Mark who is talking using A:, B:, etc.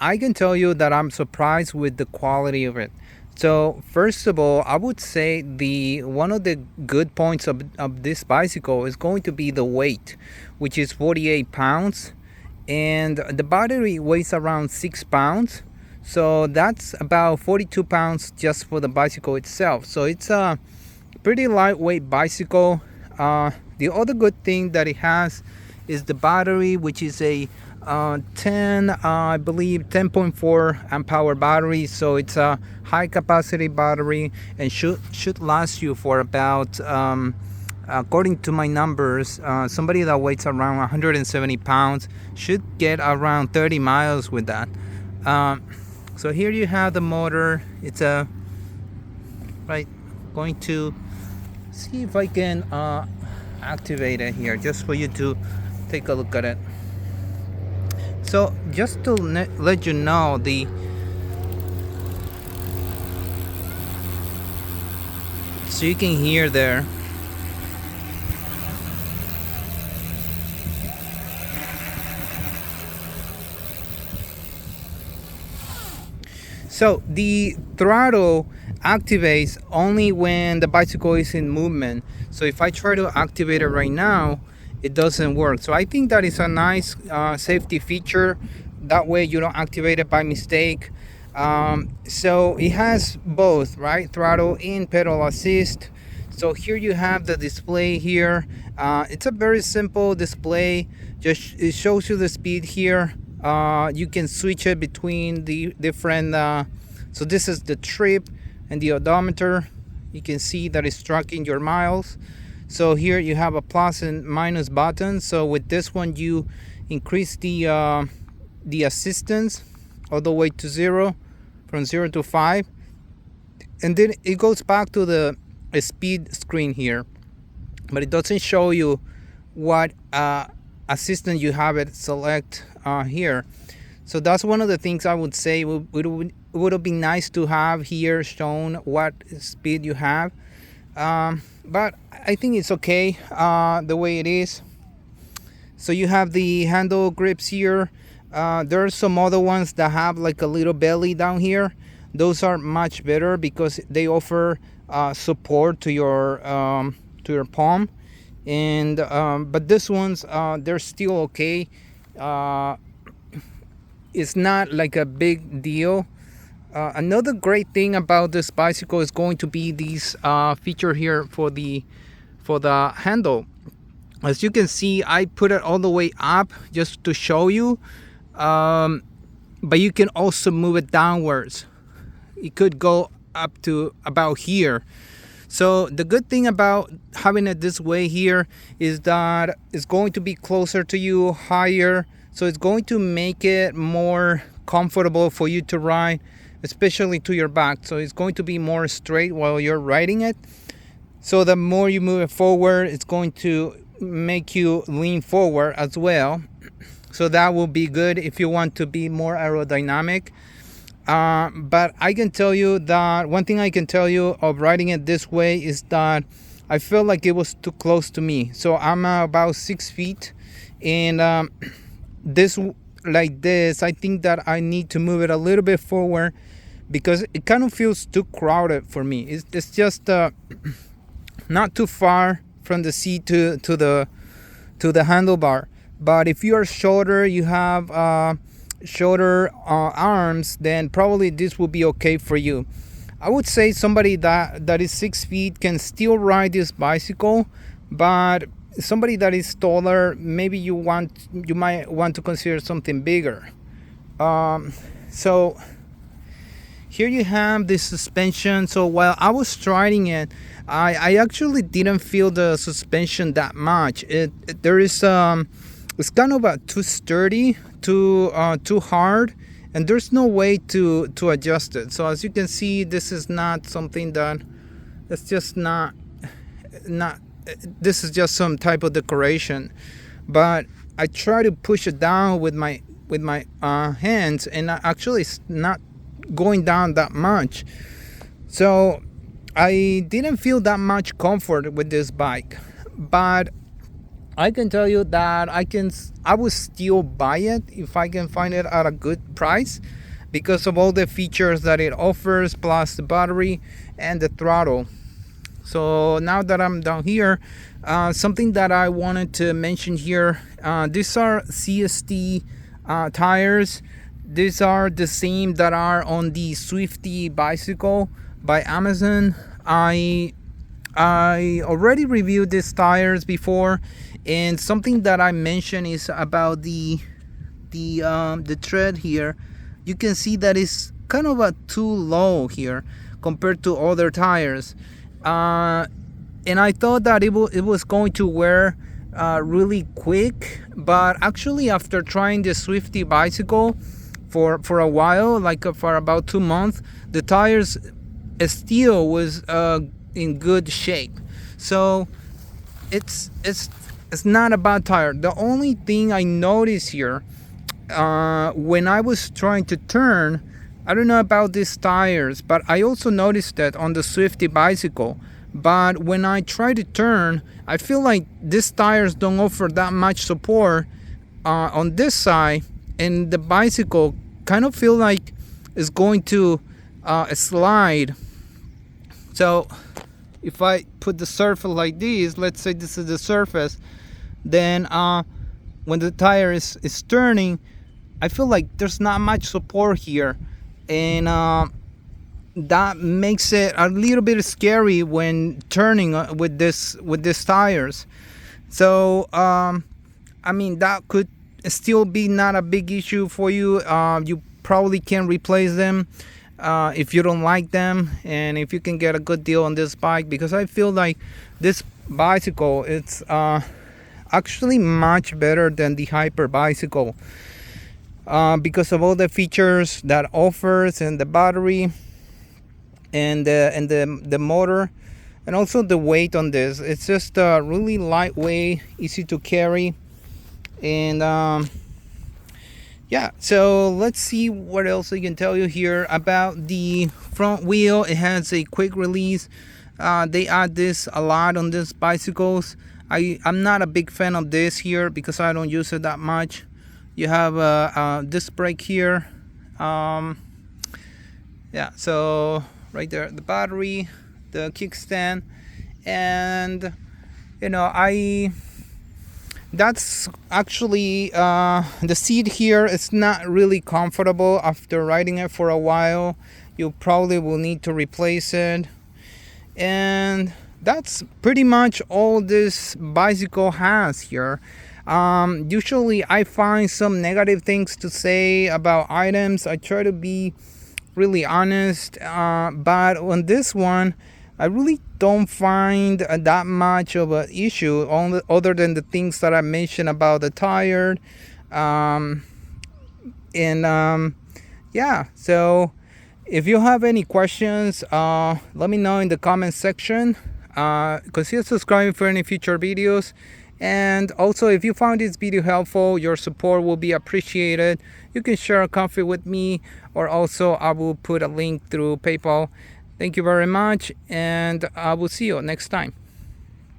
A: I can tell you that I'm surprised with the quality of it. So first of all, I would say the one of the good points of this bicycle is going to be the weight, which is 48 pounds, and the battery weighs around 6 pounds. So that's about 42 pounds just for the bicycle itself. So it's a pretty lightweight bicycle. The other good thing that it has is the battery, which is a 10, I believe 10.4 amp hour battery. So it's a high capacity battery and should last you for about according to my numbers, somebody that weighs around 170 pounds should get around 30 miles with that. So here you have the motor. It's a right. Going to see if I can activate it here just for you to take a look at it. So just to let you know, so you can hear there. So the throttle activates only when the bicycle is in movement. So if I try to activate it right now, it doesn't work. So I think that is a nice safety feature. That way you don't activate it by mistake. So it has both, right? Throttle and pedal assist. So here you have the display here. It's a very simple display. Just it shows you the speed here. You can switch it between the different so this is the trip and the odometer. You can see that it's tracking your miles. So here you have a plus and minus button. So with this one you increase the assistance all the way to 0, from 0 to 5, and then it goes back to the speed screen here, but it doesn't show you what assistant you have it select here. So that's one of the things I would say would have been nice to have here shown what speed you have, but I think it's okay the way it is. So you have the handle grips here. There are some other ones that have like a little belly down here. Those are much better because they offer support to your palm, and but this ones they're still okay. It's not like a big deal. Another great thing about this bicycle is going to be these feature here for the handle. As you can see, I put it all the way up just to show you, but you can also move it downwards. It could go up to about here. So the good thing about having it this way here is that it's going to be closer to you, higher. So it's going to make it more comfortable for you to ride, especially to your back. So it's going to be more straight while you're riding it. So the more you move it forward, it's going to make you lean forward as well. So that will be good if you want to be more aerodynamic. But I can tell you that one thing I can tell you of riding it this way is that I felt like it was too close to me. So I'm about 6 feet, and this like this, I think that I need to move it a little bit forward because it kind of feels too crowded for me. It's just not too far from the seat to the handlebar. But if you are shorter, you have shorter arms, then probably this will be okay for you. I would say somebody that is 6 feet can still ride this bicycle, but somebody that is taller, maybe you might want to consider something bigger. So here you have the suspension. So while I was riding it, I actually didn't feel the suspension that much. There is it's kind of too sturdy, too hard, and there's no way to adjust it. So as you can see, this is not something that's just not. This is just some type of decoration, but I try to push it down with my hands, and actually it's not going down that much. So I didn't feel that much comfort with this bike, but I can tell you that I would still buy it if I can find it at a good price, because of all the features that it offers, plus the battery and the throttle. So now that I'm down here, something that I wanted to mention here, these are CST tires. These are the same that are on the Swifty bicycle by Amazon. I already reviewed these tires before, and something that I mentioned is about the tread here. You can see that it's kind of too low here compared to other tires, and I thought that it was going to wear really quick, but actually after trying the Swifty bicycle for a while, like for about 2 months, the tires still was in good shape. So it's not a bad tire. The only thing I noticed here, when I was trying to turn, I don't know about these tires, but I also noticed that on the Swifty bicycle. But when I try to turn, I feel like these tires don't offer that much support on this side, and the bicycle kind of feel like it's going to slide. So if I put the surface like this, let's say this is the surface, then when the tire is turning, I feel like there's not much support here, and that makes it a little bit scary when turning with these tires. So I mean, that could still be not a big issue for you. You probably can replace them if you don't like them, and if you can get a good deal on this bike, because I feel like this bicycle, it's actually much better than the Hyper bicycle, because of all the features that offers, and the battery, and the motor, and also the weight on this. It's just really lightweight, easy to carry, and yeah. So let's see what else I can tell you here about the front wheel. It has a quick release. They add this a lot on these bicycles. I'm not a big fan of this here because I don't use it that much. You have a disc brake here. Yeah, so right there, the battery, the kickstand, and that's actually the seat here. It's not really comfortable after riding it for a while. You probably will need to replace it, and that's pretty much all this bicycle has here. Usually I find some negative things to say about items. I try to be really honest, but on this one I really don't find that much of an issue, other than the things that I mentioned about the tire, yeah. So if you have any questions, let me know in the comment section. Consider subscribing for any future videos, and also if you found this video helpful, your support will be appreciated. You can share a coffee with me, or also I will put a link through PayPal. Thank you very much, and I will see you next time.